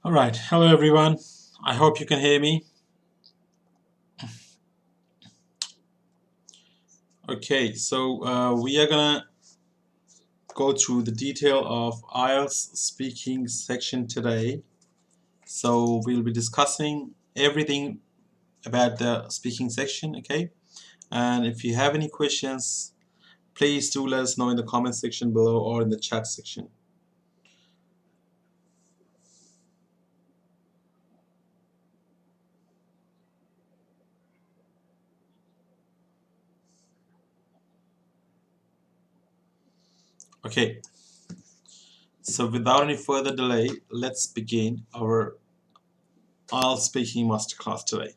All right, hello everyone. I hope you can hear me. Okay, so we are gonna go through the detail of IELTS speaking section today. So we'll be discussing everything about the speaking section, okay? And if you have any questions, please do let us know in the comment section below or in the chat section. Okay, so without any further delay, let's begin our IELTS speaking masterclass today.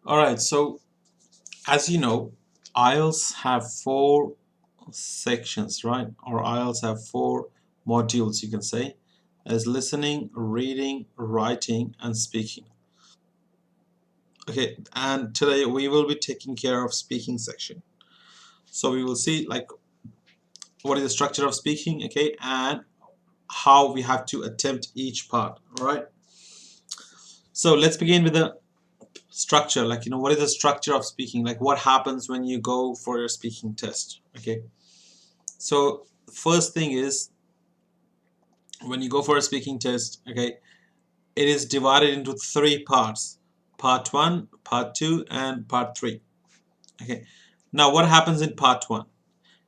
All right, so as you know, IELTS have four sections, right? Or IELTS have four modules, you can say, as listening, reading, writing, and speaking. Okay, and today we will be taking care of speaking section. So we will see like what is the structure of speaking, okay, and how we have to attempt each part. All right. So let's begin with the structure. Like, what is the structure of speaking? Like, what happens when you go for your speaking test? Okay. So first thing is, when you go for a speaking test, okay, it is divided into three parts: part 1, part 2, and part 3. Okay, now what happens in part 1?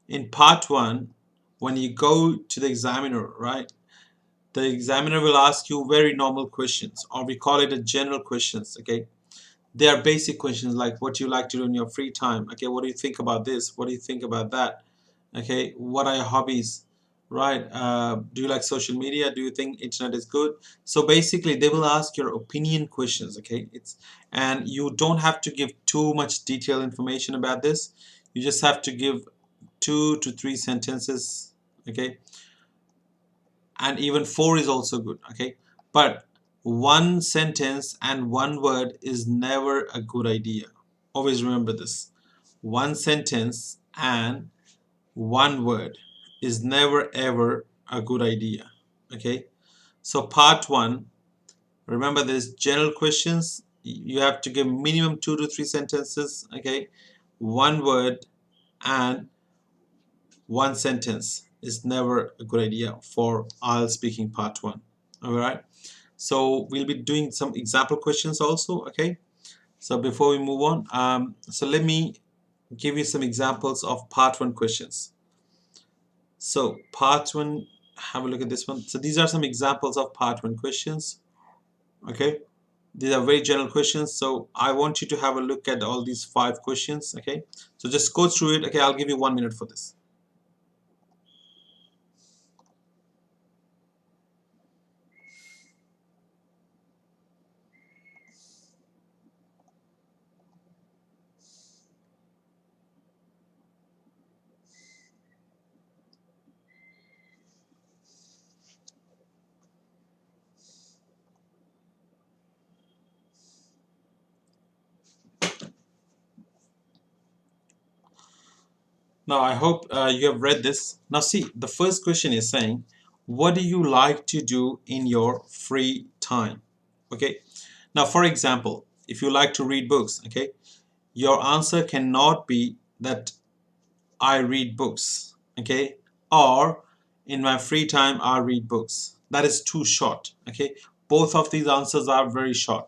In part 1, when you go to the examiner, right, the examiner will ask you very normal questions, or we call it a general questions. Okay, they are basic questions like what you like to do in your free time. Okay, what do you think about this? What do you think about that? Okay, what are your hobbies? Right, do you like social media? Do you think internet is good? So basically they will ask your opinion questions. Okay, and you don't have to give too much detailed information about this. You just have to give 2 to 3 sentences. Okay, and even 4 is also good. Okay, but one sentence and one word is never a good idea. Always remember this: one sentence and one word is never ever a good idea. Okay, so part 1, remember, there's general questions. You have to give minimum 2 to 3 sentences. Okay, one word and one sentence is never a good idea for IELTS speaking part 1. All right, so we'll be doing some example questions also. Okay, so before we move on, so let me give you some examples of part 1 questions. So part 1, have a look at this one. So these are some examples of part 1 questions. Okay, these are very general questions, so I want you to have a look at all these 5 questions. Okay, so just go through it. Okay, I'll give you 1 minute for this. Now I hope you have read this. Now see, the first question is saying, what do you like to do in your free time? Okay, now for example, if you like to read books, okay, your answer cannot be that I read books, okay, or in my free time I read books. That is too short. Okay, both of these answers are very short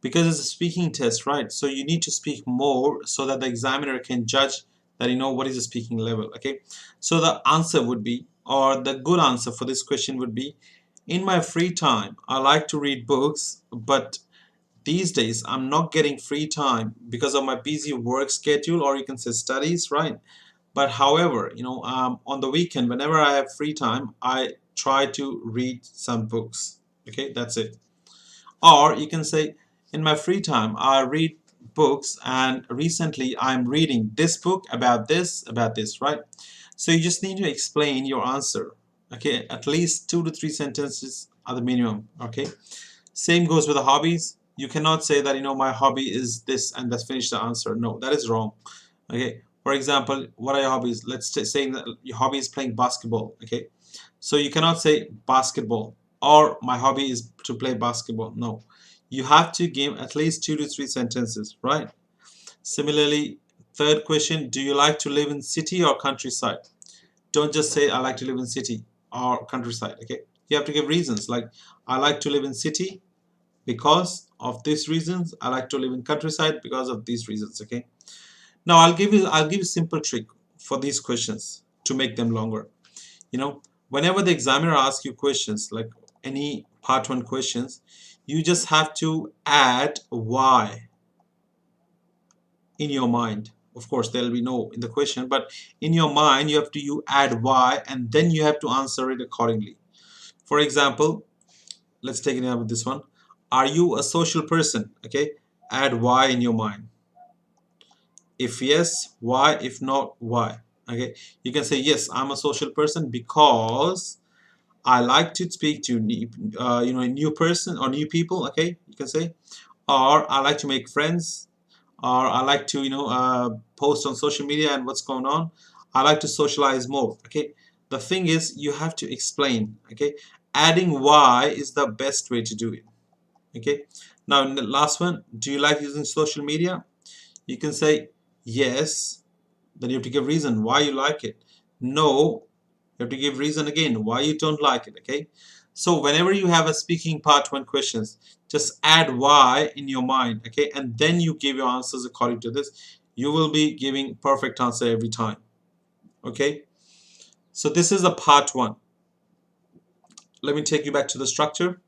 because it's a speaking test, right? So you need to speak more so that the examiner can judge that what is the speaking level. Okay, so the answer would be, or the good answer for this question would be, in my free time I like to read books, but these days I'm not getting free time because of my busy work schedule, or you can say studies, right? But however, on the weekend, whenever I have free time, I try to read some books. Okay, that's it. Or you can say, in my free time, I read books, and recently I'm reading this book about this, right? So you just need to explain your answer. Okay, at least 2 to 3 sentences are the minimum. Okay, same goes with the hobbies. You cannot say that, my hobby is this and that's finish the answer. No, that is wrong. Okay, for example, what are your hobbies? Let's say that your hobby is playing basketball. Okay, so you cannot say basketball or my hobby is to play basketball. No, you have to give at least 2 to 3 sentences, right? Similarly, third question, do you like to live in city or countryside? Don't just say I like to live in city or countryside. Okay, you have to give reasons, like I like to live in city because of these reasons. I like to live in countryside because of these reasons. Okay, now I'll give you a simple trick for these questions to make them longer. Whenever the examiner asks you questions like any part 1 questions, you just have to add why in your mind. Of course, there will be no in the question, but in your mind, you add why, and then you have to answer it accordingly. For example, let's take it out with this one. Are you a social person? Okay, add why in your mind. If yes, why? If not, why? Okay, you can say yes, I'm a social person because I like to speak to a new person or new people. Okay, you can say, or I like to make friends, or I like to post on social media and what's going on. I like to socialize more. Okay, the thing is you have to explain. Okay, adding why is the best way to do it. Okay, now in the last one, do you like using social media? You can say yes, then you have to give reason why you like it. No, you have to give reason again why you don't like it. Okay, so whenever you have a speaking part 1 questions, just add why in your mind. Okay, and then you give your answers according to this. You will be giving perfect answer every time. Okay, so this is a part 1. Let me take you back to the structure.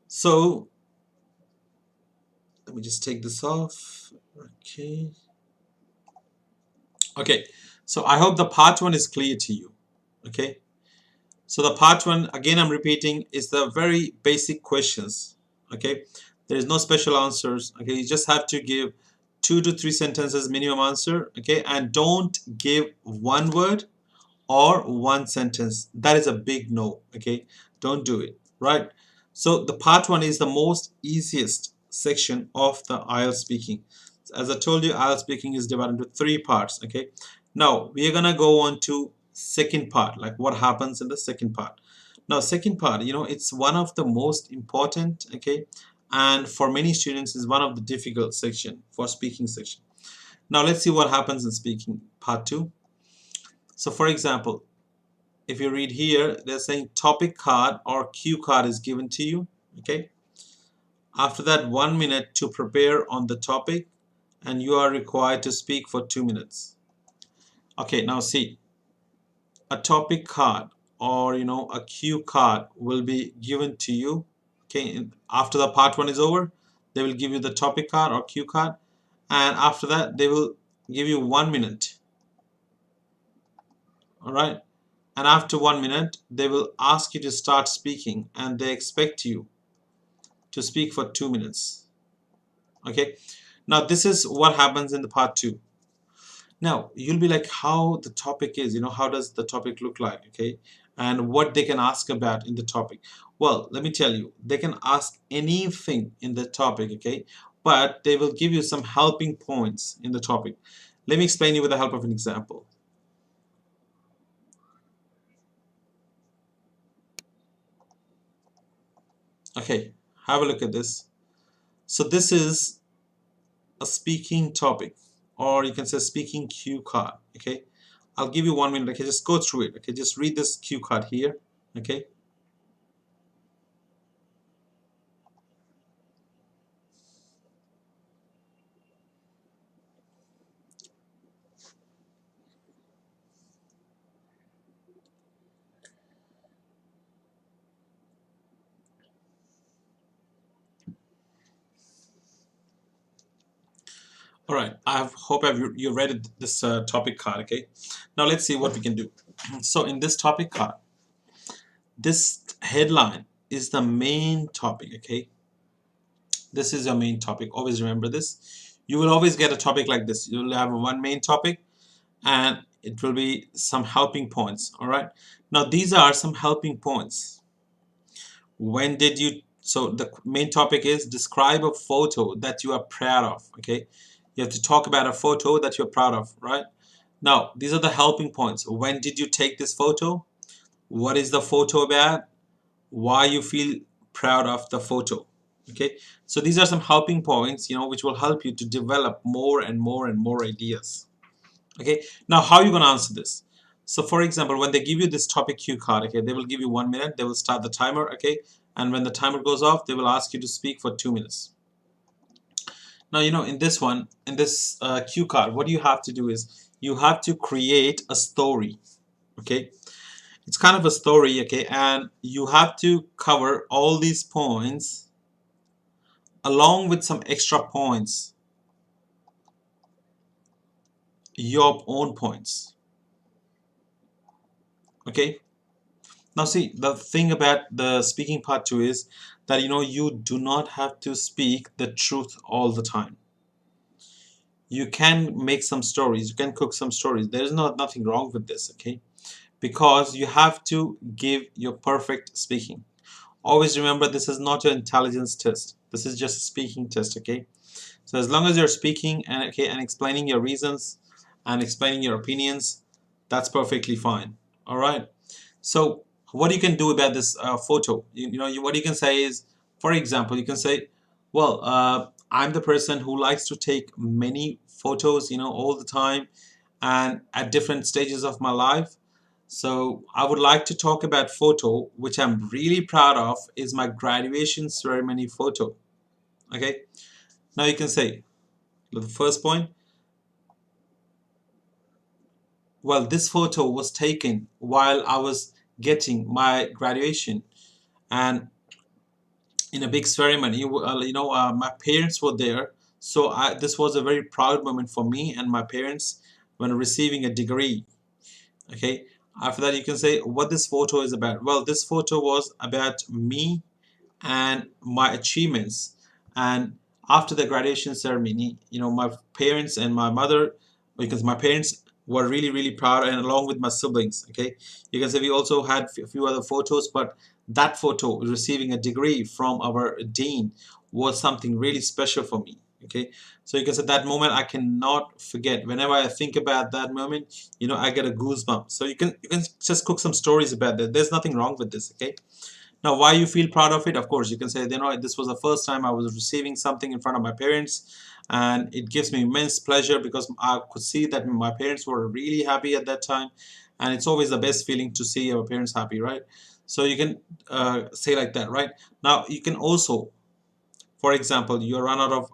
So let me just take this off. Okay, so I hope the part 1 is clear to you. Okay, so the part 1, again I'm repeating, is the very basic questions. Okay, there is no special answers. Okay, you just have to give 2 to 3 sentences minimum answer. Okay, and don't give one word or one sentence. That is a big no. Okay, don't do it. Right, so the part 1 is the most easiest section of the IELTS speaking. As I told you, IELTS speaking is divided into 3 parts. Okay, now we are gonna go on to second part, like what happens in the second part. Now second part, it's one of the most important. Okay, and for many students is one of the difficult section for speaking section. Now let's see what happens in speaking part 2. So for example, if you read here, they're saying topic card or cue card is given to you. Okay, after that 1 minute to prepare on the topic, and you are required to speak for 2 minutes. Okay, now see, a topic card or a cue card will be given to you. Okay, after the part 1 is over, they will give you the topic card or cue card, and after that they will give you 1 minute. All right, and after 1 minute they will ask you to start speaking, and they expect you to speak for 2 minutes. Okay, now this is what happens in the part 2. Now you'll be like, how the topic is, how does the topic look like? Okay, and what they can ask about in the topic. Well, let me tell you, they can ask anything in the topic. Okay, but they will give you some helping points in the topic. Let me explain you with the help of an example. Okay, have a look at this. So this is a speaking topic, or you can say speaking cue card. Okay, I'll give you 1 minute. Okay, just go through it. Okay, just read this cue card here. Okay, all right, I hope you read this topic card. Okay, now let's see what we can do. So in this topic card, this headline is the main topic. Okay, this is your main topic. Always remember this. You will always get a topic like this. You will have one main topic, and it will be some helping points. All right. Now these are some helping points. When did you, so the main topic is describe a photo that you are proud of. Okay. You have to talk about a photo that you're proud of, right? Now, these are the helping points. When did you take this photo? What is the photo about? Why you feel proud of the photo? Okay. So these are some helping points, which will help you to develop more and more and more ideas. Okay, now how are you going to answer this? So for example, when they give you this topic cue card, okay, they will give you 1 minute, they will start the timer, okay, and when the timer goes off, they will ask you to speak for 2 minutes. Now, in this one, in this cue card, what you have to do is you have to create a story. Okay, it's kind of a story, okay, and you have to cover all these points along with some extra points, your own points. Okay, now see, the thing about the speaking part 2 is that you do not have to speak the truth all the time. You can make some stories, you can cook some stories. There's nothing wrong with this, okay? Because you have to give your perfect speaking. Always remember, this is not your intelligence test. This is just a speaking test, okay? So as long as you're speaking and explaining your reasons and explaining your opinions, that's perfectly fine. All right. So what you can do about this photo, what you can say is, for example, you can say, well, I'm the person who likes to take many photos, all the time and at different stages of my life. So I would like to talk about photo which I'm really proud of is my graduation ceremony photo. Okay. Now you can say the first point, well, this photo was taken while I was getting my graduation, and in a big ceremony. My parents were there, so this was a very proud moment for me and my parents when receiving a degree. Okay. After that, you can say what this photo is about. Well, this photo was about me and my achievements. And after the graduation ceremony, my parents and my mother, because my parents were really, really proud, and along with my siblings, okay, you can say we also had a few other photos, but that photo, receiving a degree from our dean, was something really special for me. Okay, so you can say that moment I cannot forget. Whenever I think about that moment, I get a goosebump. So you can just cook some stories about that. There's nothing wrong with this. Okay. Now, why you feel proud of it? Of course, you can say, this was the first time I was receiving something in front of my parents, and it gives me immense pleasure because I could see that my parents were really happy at that time, and it's always the best feeling to see our parents happy, right? So you can say like that, right? Now, you can also, for example, you run out of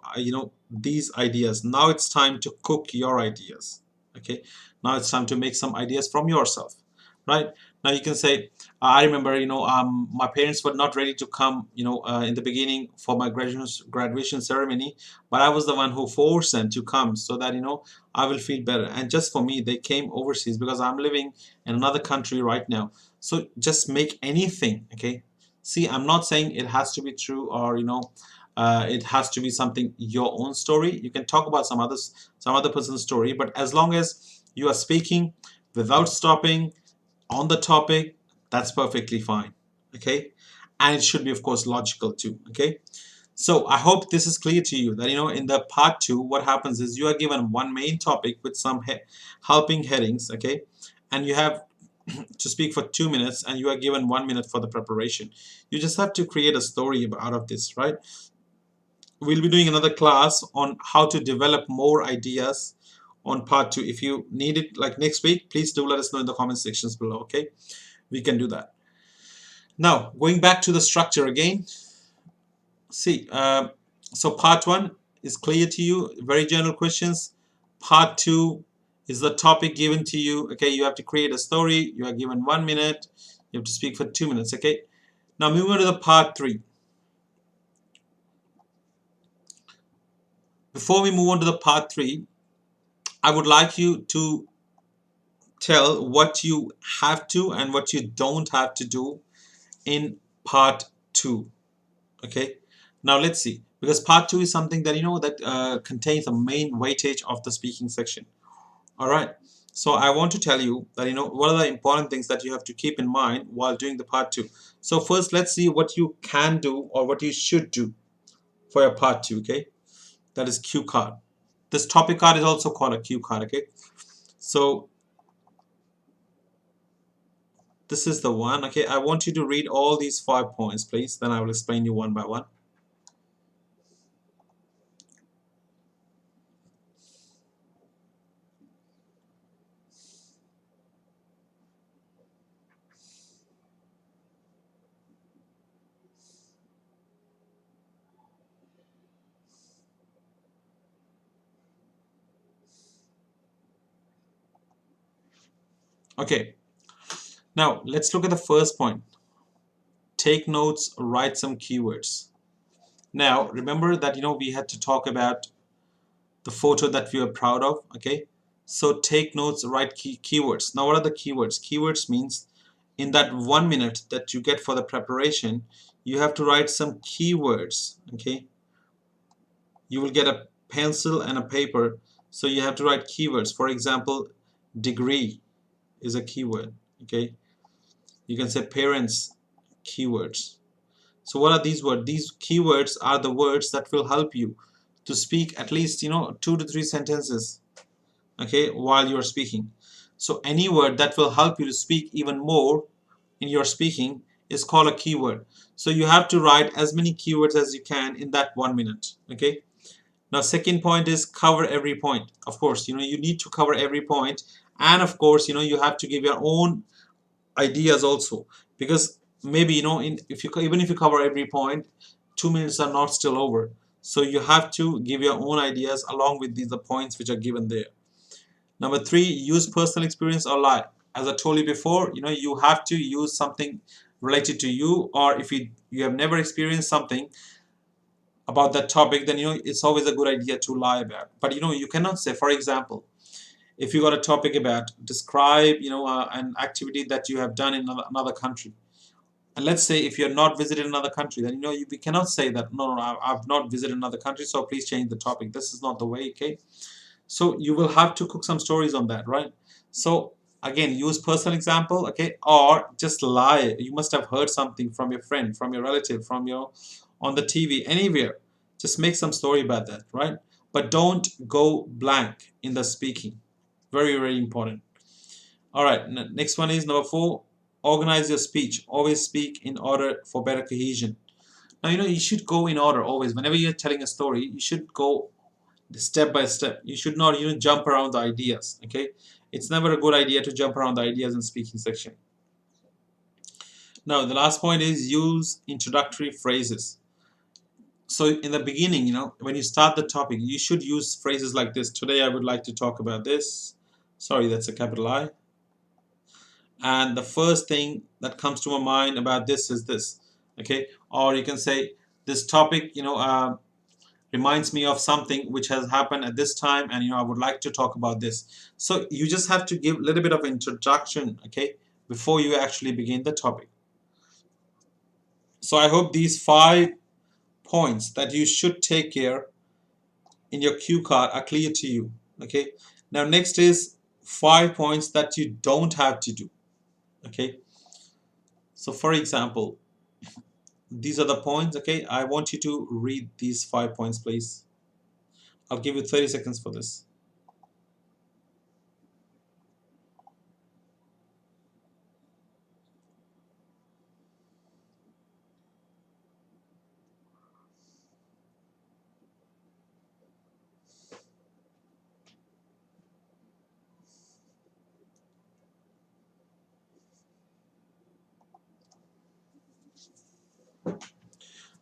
these ideas. Now it's time to cook your ideas. Okay, now it's time to make some ideas from yourself, right? Now you can say, I remember, my parents were not ready to come, in the beginning for my graduation ceremony, but I was the one who forced them to come so that I will feel better. And just for me, they came overseas because I'm living in another country right now. So just make anything, okay? See, I'm not saying it has to be true, or it has to be something your own story. You can talk about some other person's story, but as long as you are speaking without stopping on the topic, that's perfectly fine. Okay, and it should be, of course, logical too. Okay, so I hope this is clear to you that in the part 2, what happens is you are given one main topic with some helping headings. Okay, and you have to speak for 2 minutes, and you are given 1 minute for the preparation. You just have to create a story out of this, right? We'll be doing another class on how to develop more ideas on part 2. If you need it like next week, please do let us know in the comment sections below. Okay, we can do that. Now, going back to the structure again, see, so part 1 is clear to you, very general questions. Part 2 is the topic given to you. Okay, you have to create a story. You are given 1 minute. You have to speak for 2 minutes. Okay, now moving on to the part 3. Before we move on to the part 3, I would like you to tell what you have to and what you don't have to do in part 2. Okay, now let's see, because part 2 is something that that contains the main weightage of the speaking section. All right, So I want to tell you that, what are the important things that you have to keep in mind while doing the part two. So first, let's see what you can do or what you should do for your part two, okay? That is cue card. This topic card is also called a cue card, okay? So this is the one, okay? I want you to read all these 5 points, please. Then I will explain you one by one. Okay, now let's look at the first point. Take notes, write some keywords. Now, remember that, we had to talk about the photo that we are proud of, okay? So take notes, write keywords. Now, what are the keywords? Keywords means in that 1 minute that you get for the preparation, you have to write some keywords, okay? You will get a pencil and a paper, so you have to write keywords. For example, degree is a keyword, okay? You can say parents, keywords. So what are these words? These keywords are the words that will help you to speak at least, 2 to 3 sentences, okay, while you're speaking. So any word that will help you to speak even more in your speaking is called a keyword. So you have to write as many keywords as you can in that 1 minute, okay? Now, second point is cover every point. Of course, you need to cover every point, and of course, you have to give your own ideas also, because maybe, even if you cover every point, 2 minutes are not still over. So you have to give your own ideas along with these the points which are given there. Number three, use personal experience or lie. As I told you before, you have to use something related to you, or if you have never experienced something about that topic, then it's always a good idea to lie about. But you cannot say, for example, if you got a topic about describe an activity that you have done in another country, and let's say if you're not visited another country, then we cannot say that no, I've not visited another country, so please change the topic. This is not the way, okay? So you will have to cook some stories on that, right? So again, use personal example, okay, or just lie. You must have heard something from your friend, from your relative, from your on the TV, anywhere. Just make some story about that, right? But don't go blank in the speaking. Very, very important. All right, next one is number 4. Organize your speech. Always speak in order for better cohesion. Now, you should go in order always. Whenever you're telling a story, you should go step by step. You should not jump around the ideas, okay? It's never a good idea to jump around the ideas in speaking section. Now, the last point is use introductory phrases. So in the beginning, when you start the topic, you should use phrases like this. Today I would like to talk about this. Sorry, that's a capital I. And the first thing that comes to my mind about this is this, okay? Or you can say this topic reminds me of something which has happened at this time, and I would like to talk about this. So you just have to give a little bit of introduction, okay, before you actually begin the topic. So I hope these 5 points that you should take care in your cue card are clear to you, okay? Now next is 5 points that you don't have to do, okay? So for example, these are the points, okay? I want you to read these 5 points, please. I'll give you 30 seconds for this.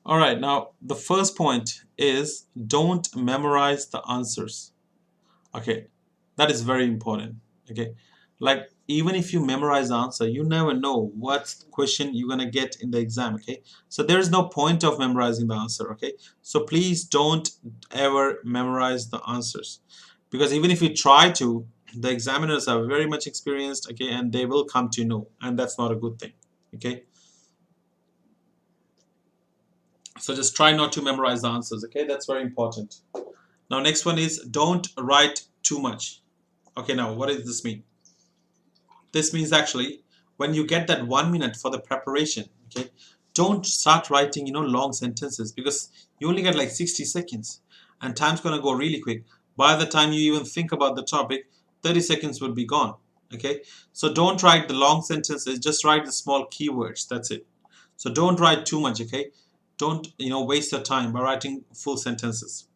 All right, now the first point is don't memorize the answers. Okay, that is very important. Okay, like even if you memorize the answer, you never know what question you're gonna get in the exam. Okay, so there is no point of memorizing the answer. Okay, so please don't ever memorize the answers, because even if you try to, the examiners are very much experienced. Okay, and they will come to know, and that's not a good thing. Okay. So just try not to memorize the answers, okay? That's very important. Now, next one is don't write too much. Okay, now what does this mean? This means actually when you get that 1 minute for the preparation, okay, don't start writing, long sentences, because you only get like 60 seconds and time's going to go really quick. By the time you even think about the topic, 30 seconds will be gone. Okay, so don't write the long sentences, just write the small keywords. That's it. So don't write too much, okay? Don't, waste your time by writing full sentences.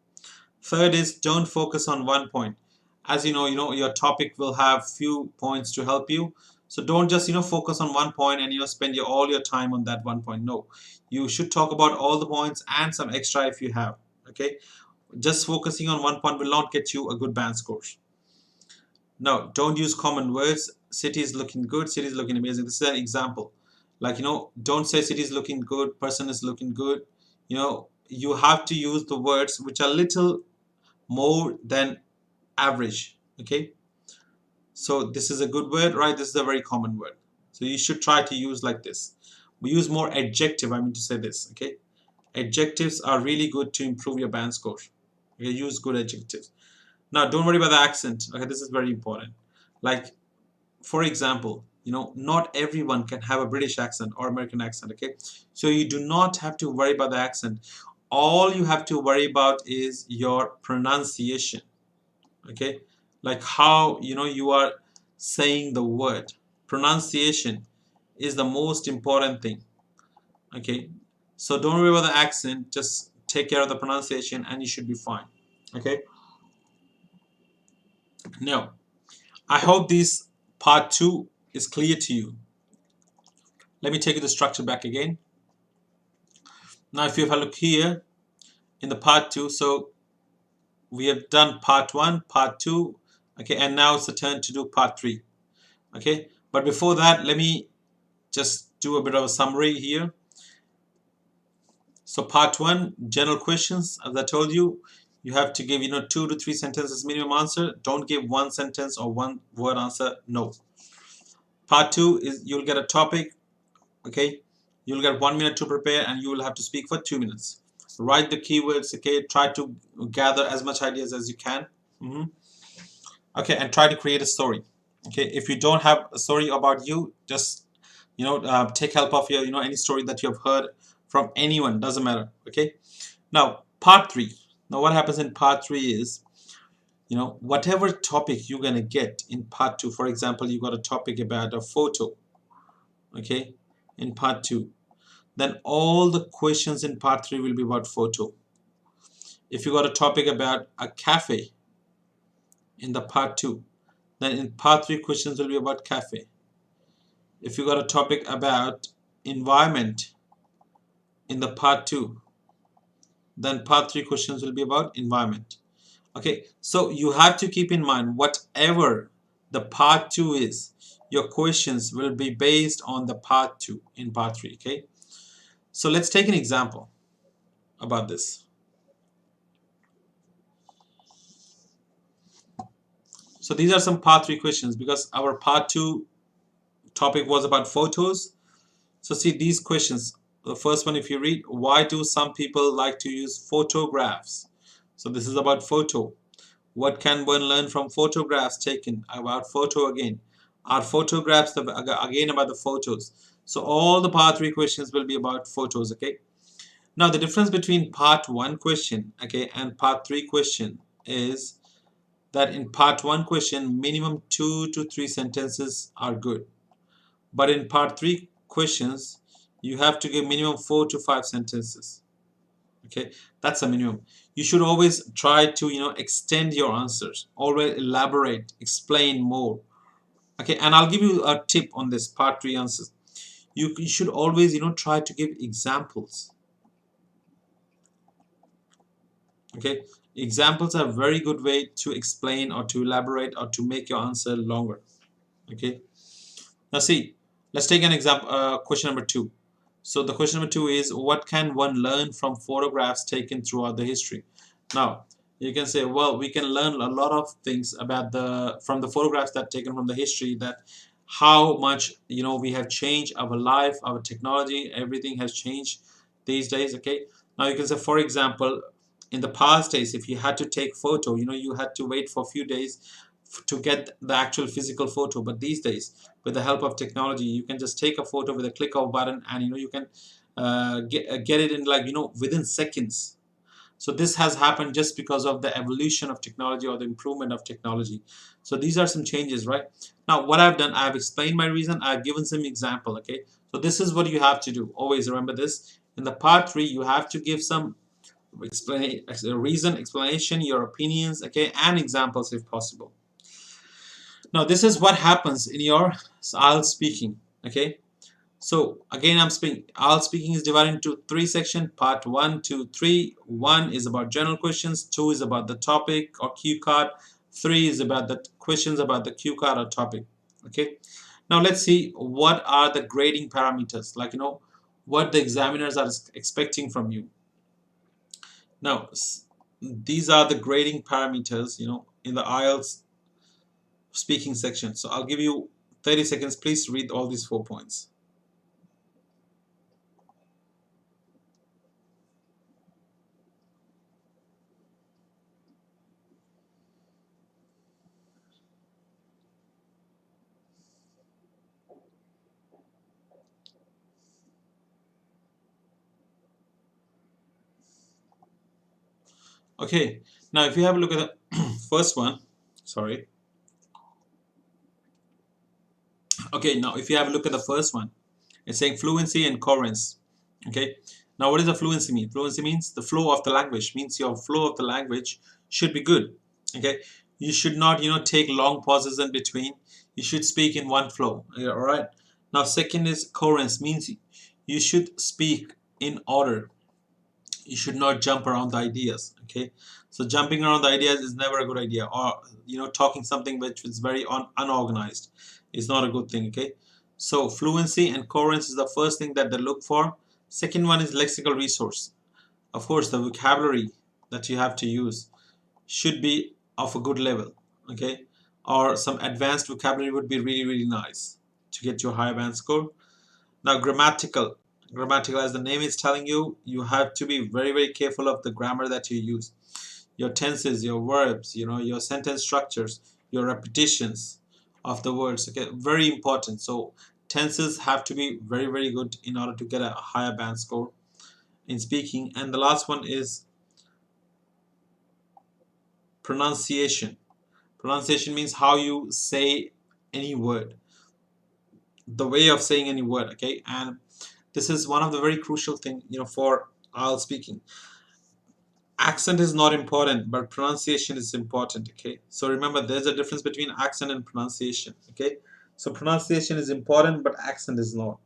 Third is don't focus on one point. As your topic will have few points to help you. So don't just focus on one point and spend all your time on that one point. No, you should talk about all the points and some extra if you have. Okay, just focusing on one point will not get you a good band score. No, don't use common words. City is looking good, city is looking amazing. This is an example. Like, don't say city is looking good, person is looking good. You have to use the words which are little more than average. Okay, so this is a good word, right? This is a very common word, so you should try to use like this. We use more adjective, I mean to say this. Okay, adjectives are really good to improve your band score. Okay, use good adjectives. Now don't worry about the accent. Okay, this is very important. Like, for example, not everyone can have a British accent or American accent. Okay, so you do not have to worry about the accent. All you have to worry about is your pronunciation. Okay, like how you are saying the word. Pronunciation is the most important thing. Okay, so don't worry about the accent, just take care of the pronunciation and you should be fine. Okay, now I hope this part 2 is clear to you. Let me take you the structure back again. Now if you have a look here in the part 2, so we have done part 1, part 2, okay, and now it's the turn to do part 3. Okay, but before that, let me just do a bit of a summary here. So part 1, general questions. As I told you, you have to give 2 to 3 sentences minimum answer. Don't give one sentence or one word answer. No. Part 2 is you'll get a topic. Okay, you'll get 1 minute to prepare and you will have to speak for 2 minutes. Write the keywords. Okay, try to gather as much ideas as you can. Okay, and try to create a story. Okay, if you don't have a story about you, just take help of your any story that you have heard from anyone, doesn't matter. Okay, now part 3. Now what happens in part 3 is whatever topic you're gonna get in part 2. For example, you got a topic about a photo, okay, in part 2, then all the questions in part 3 will be about photo. If you got a topic about a cafe in the part 2, then in part 3 questions will be about cafe. If you got a topic about environment in the part 2, then part 3 questions will be about environment. Okay, so you have to keep in mind whatever the part 2 is, your questions will be based on the part 2 in part 3. Okay, so let's take an example about this. So these are some part 3 questions because our part 2 topic was about photos. So see these questions. The first one, if you read, why do some people like to use photographs? So this is about photo. What can one learn from photographs taken? About photo again. Are photographs again about the photos? So all the part 3 questions will be about photos. Okay. Now the difference between part 1 question, okay, and part 3 question is that in part 1 question, minimum 2 to 3 sentences are good. But in part 3 questions, you have to give minimum 4 to 5 sentences. Okay, that's a minimum. You should always try to extend your answers, always elaborate, explain more. Okay, and I'll give you a tip on this part 3 answers. You should always try to give examples. Okay, examples are a very good way to explain or to elaborate or to make your answer longer. Okay, now see, let's take an example. Question number 2. So the question number 2 is, what can one learn from photographs taken throughout the history? Now you can say, well, we can learn a lot of things about from the photographs that taken from the history, that how much we have changed our life, our technology, everything has changed these days. Okay, now you can say, for example, in the past days, if you had to take photo, you had to wait for a few days to get the actual physical photo. But these days, with the help of technology, you can just take a photo with a click of a button, and you can get it in, like, within seconds. So this has happened just because of the evolution of technology, or the improvement of technology. So these are some changes, right? Now, what I've done, I've explained my reason, I've given some example, okay? So this is what you have to do. Always remember this. In the part 3, you have to give some reason, explanation, your opinions, okay, and examples if possible. Now, this is what happens in your IELTS speaking, okay? So again, I'm speaking. IELTS speaking is divided into 3 sections. Part 1, 2, 3. 1 is about general questions. 2 is about the topic or cue card. 3 is about the questions about the cue card or topic. Okay. Now let's see what are the grading parameters. Like, what the examiners are expecting from you. Now these are the grading parameters, in the IELTS speaking section. So I'll give you 30 seconds. Please read all these 4 points. Okay, now if you have a look at the first one, sorry. Okay, now if you have a look at the first one, it's saying fluency and coherence. Okay, now what does the fluency mean? Fluency means the flow of the language, means your flow of the language should be good. Okay, you should not, take long pauses in between. You should speak in one flow. All right. Now, second is coherence, means you should speak in order. You should not jump around the ideas. Okay, so jumping around the ideas is never a good idea, or talking something which is very unorganized is not a good thing. Okay, so fluency and coherence is the first thing that they look for. Second one is lexical resource. Of course, the vocabulary that you have to use should be of a good level. Okay, or some advanced vocabulary would be really, really nice to get your high band score. Now, grammatical, as the name is telling you, you have to be very, very careful of the grammar that you use. Your tenses, your verbs, your sentence structures, your repetitions of the words. Okay, very important. So tenses have to be very, very good in order to get a higher band score in speaking. And the last one is pronunciation. Pronunciation means how you say any word, the way of saying any word. Okay, and this is one of the very crucial thing, for IELTS speaking. Accent is not important, but pronunciation is important. Okay, so remember, there's a difference between accent and pronunciation. Okay, so pronunciation is important, but accent is not.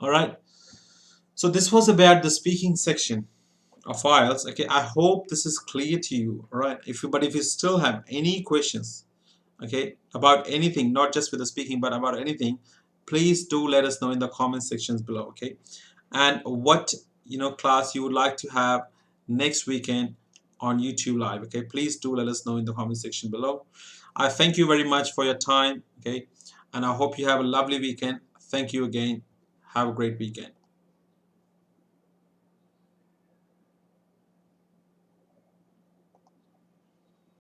All right, so this was about the speaking section of IELTS. Okay, I hope this is clear to you. All right, if you still have any questions, okay, about anything, not just with the speaking, but about anything, please do let us know in the comment sections below. Okay, and what class you would like to have next weekend on YouTube live. Okay, please do let us know in the comment section below. I thank you very much for your time. Okay, and I hope you have a lovely weekend. Thank you again. Have a great weekend.